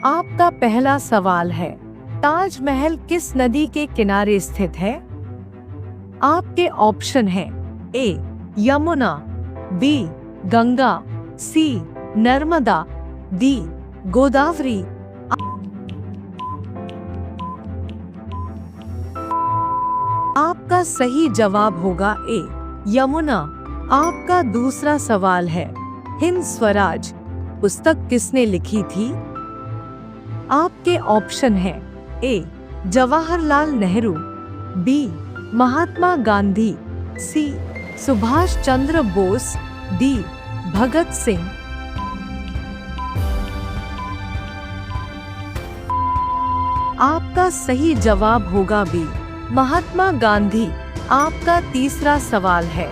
आपका पहला सवाल है, ताजमहल किस नदी के किनारे स्थित है? आपके ऑप्शन हैं ए यमुना, बी गंगा, सी नर्मदा, डी गोदावरी। आपका सही जवाब होगा ए यमुना। आपका दूसरा सवाल है, हिंद स्वराज पुस्तक किसने लिखी थी? आपके ऑप्शन हैं ए जवाहरलाल नेहरू, बी महात्मा गांधी, सी सुभाष चंद्र बोस, डी भगत सिंह। आपका सही जवाब होगा बी महात्मा गांधी। आपका तीसरा सवाल है,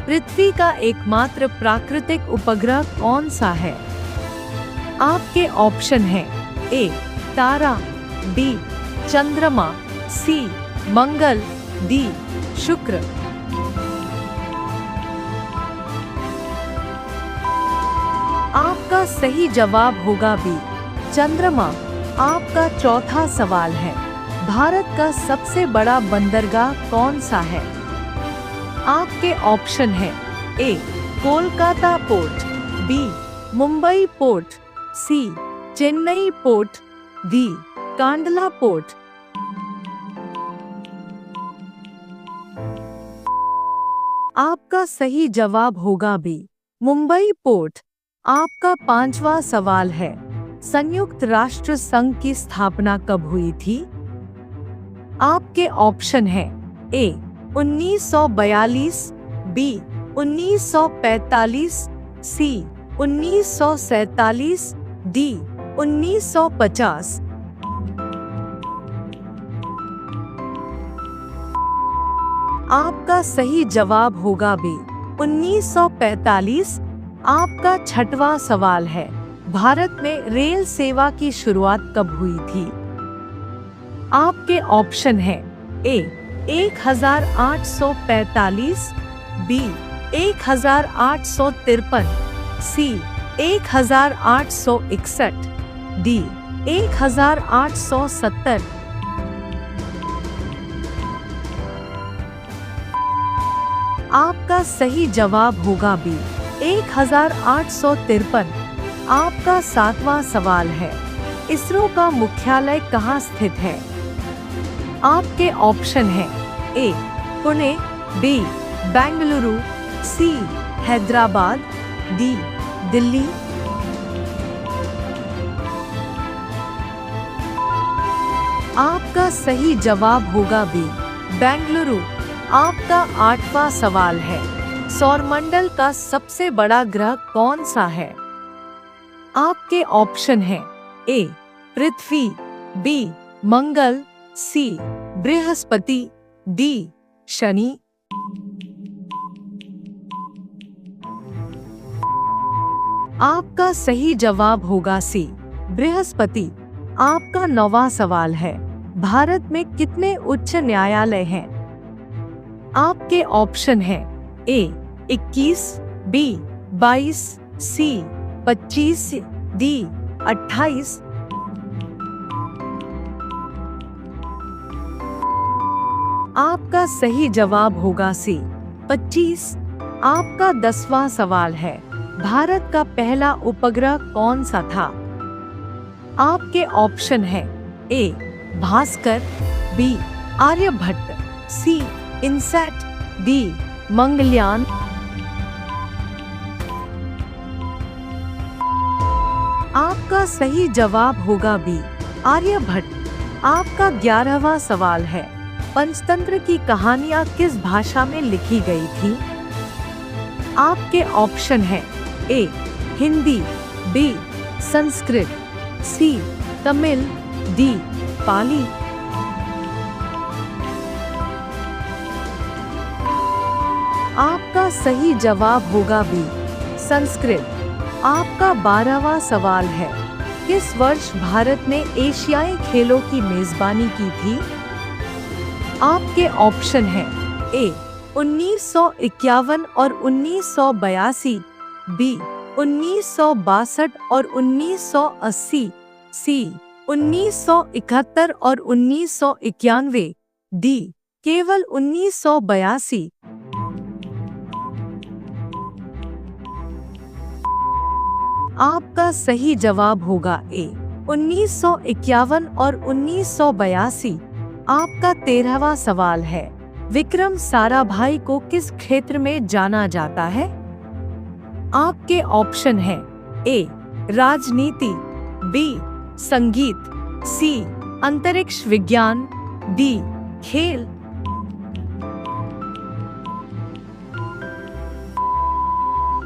पृथ्वी का एकमात्र प्राकृतिक उपग्रह कौन सा है? आपके ऑप्शन हैं ए तारा, बी चंद्रमा, सी मंगल, डी शुक्र। आपका सही जवाब होगा बी चंद्रमा। आपका चौथा सवाल है, भारत का सबसे बड़ा बंदरगाह कौन सा है? आपके ऑप्शन हैं A Kolkata port, B Mumbai port, C Chennai port, D Kandla port. आपका सही जवाब होगा बी मुंबई पोर्ट। आपका पांचवा सवाल है, संयुक्त राष्ट्र संघ की स्थापना कब हुई थी? आपके ऑप्शन हैं ए 1942, बी 1945, सी 1947, डी 1950। आपका सही जवाब होगा बी 1945। आपका छठवां सवाल है, भारत में रेल सेवा की शुरुआत कब हुई थी? आपके ऑप्शन हैं ए 1845, बी 1853, सी 1861, डी 1870। आपका सही जवाब होगा बी 1853। आपका सातवां सवाल है, इसरो का मुख्यालय कहाँ स्थित है? आपके ऑप्शन हैं ए पुणे, बी बेंगलुरु, सी हैदराबाद, डी दिल्ली। आपका सही जवाब होगा बी बेंगलुरु। आपका आठवां सवाल है, सौरमंडल का सबसे बड़ा ग्रह कौन सा है? आपके ऑप्शन हैं ए पृथ्वी, बी मंगल, सी बृहस्पति, डी शनि। आपका सही जवाब होगा सी बृहस्पति। आपका नौवां सवाल है, भारत में कितने उच्च न्यायालय हैं? आपके ऑप्शन हैं ए 21, बी 22, सी 25, डी 28। आपका सही जवाब होगा सी 25। आपका 10वां सवाल है, भारत का पहला उपग्रह कौन सा था? आपके ऑप्शन हैं ए भास्कर, बी आर्यभट्ट, सी इनसैट, डी मंगलयान। आपका सही जवाब होगा बी आर्यभट्ट। आपका 11वां सवाल है, पंचतंत्र की कहानियां किस भाषा में लिखी गई थी? आपके ऑप्शन हैं ए हिंदी, बी संस्कृत, सी तमिल, डी पाली। आपका सही जवाब होगा बी संस्कृत। आपका 12वां सवाल है, किस वर्ष भारत ने एशियाई खेलों की मेजबानी की थी? आपके ऑप्शन हैं ए 1951 और 1982, बी 1962 और 1980, सी 1971 और 1991, डी केवल 1982। आपका सही जवाब होगा ए 1951 और 1982। आपका 13वां सवाल है, विक्रम साराभाई को किस क्षेत्र में जाना जाता है? आपके ऑप्शन हैं ए राजनीति, बी संगीत, सी अंतरिक्ष विज्ञान, डी खेल।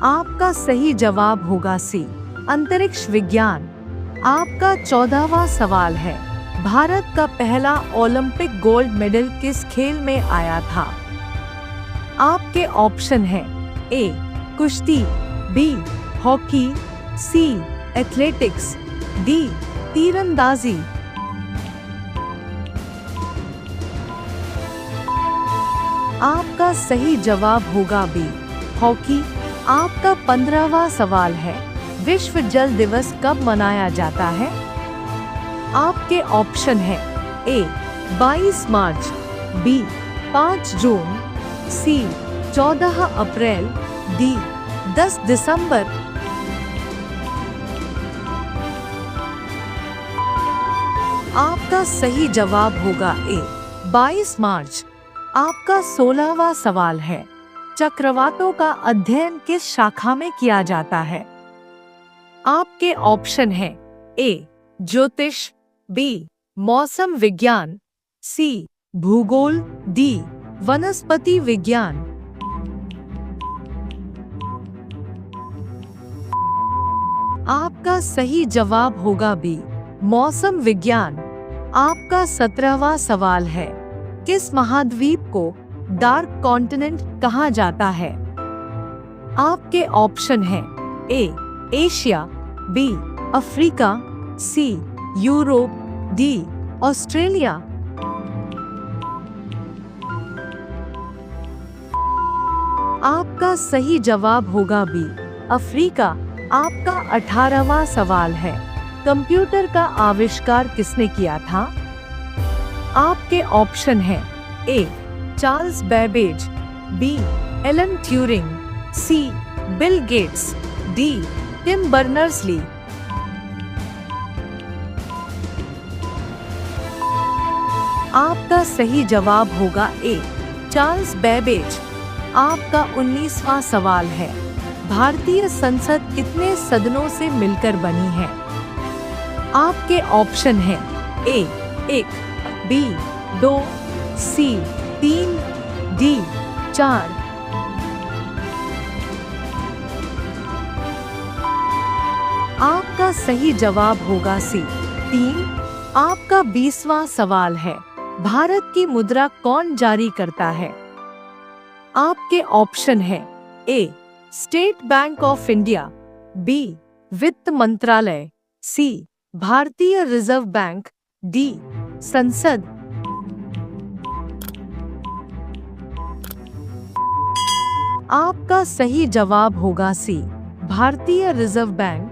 आपका सही जवाब होगा सी अंतरिक्ष विज्ञान। आपका 14वां सवाल है, भारत का पहला ओलंपिक गोल्ड मेडल किस खेल में आया था? आपके ऑप्शन हैं ए कुश्ती, बी हॉकी, सी एथलेटिक्स, डी तीरंदाजी। आपका सही जवाब होगा बी हॉकी। आपका 15वां सवाल है, विश्व जल दिवस कब मनाया जाता है? आपके ऑप्शन है ए 22 मार्च, बी 5 जून, सी 14 अप्रैल, डी 10 दिसंबर। आपका सही जवाब होगा ए 22 मार्च। आपका 16वां सवाल है, चक्रवातों का अध्ययन किस शाखा में किया जाता है? आपके ऑप्शन हैं ए ज्योतिष, बी मौसम विज्ञान, सी भूगोल, डी वनस्पति विज्ञान। आपका सही जवाब होगा बी मौसम विज्ञान। आपका 17वां सवाल है, किस महाद्वीप को डार्क कॉन्टिनेंट कहा जाता है? आपके ऑप्शन हैं A Asia, B Africa, C Europe, D Australia. आपका सही जवाब होगा बी अफ्रीका। आपका 18वां सवाल है, कंप्यूटर का आविष्कार किसने किया था? आपके ऑप्शन हैं A Charles Babbage, B Alan Turing, C Bill Gates, D Tim Berners-Lee. आपका सही जवाब होगा ए चार्ल्स बेबेज। आपका 19वां सवाल है, भारतीय संसद कितने सदनों से मिलकर बनी है? आपके ऑप्शन हैं ए 1, बी 2, सी 3, डी 4। आपका सही जवाब होगा सी 3। आपका 20वां सवाल है, भारत की मुद्रा कौन जारी करता है? आपके ऑप्शन है A State Bank of India, B वित्त मंत्रालय, सी भारतीय रिजर्व बैंक, डी संसद। आपका सही जवाब होगा सी भारतीय रिजर्व बैंक।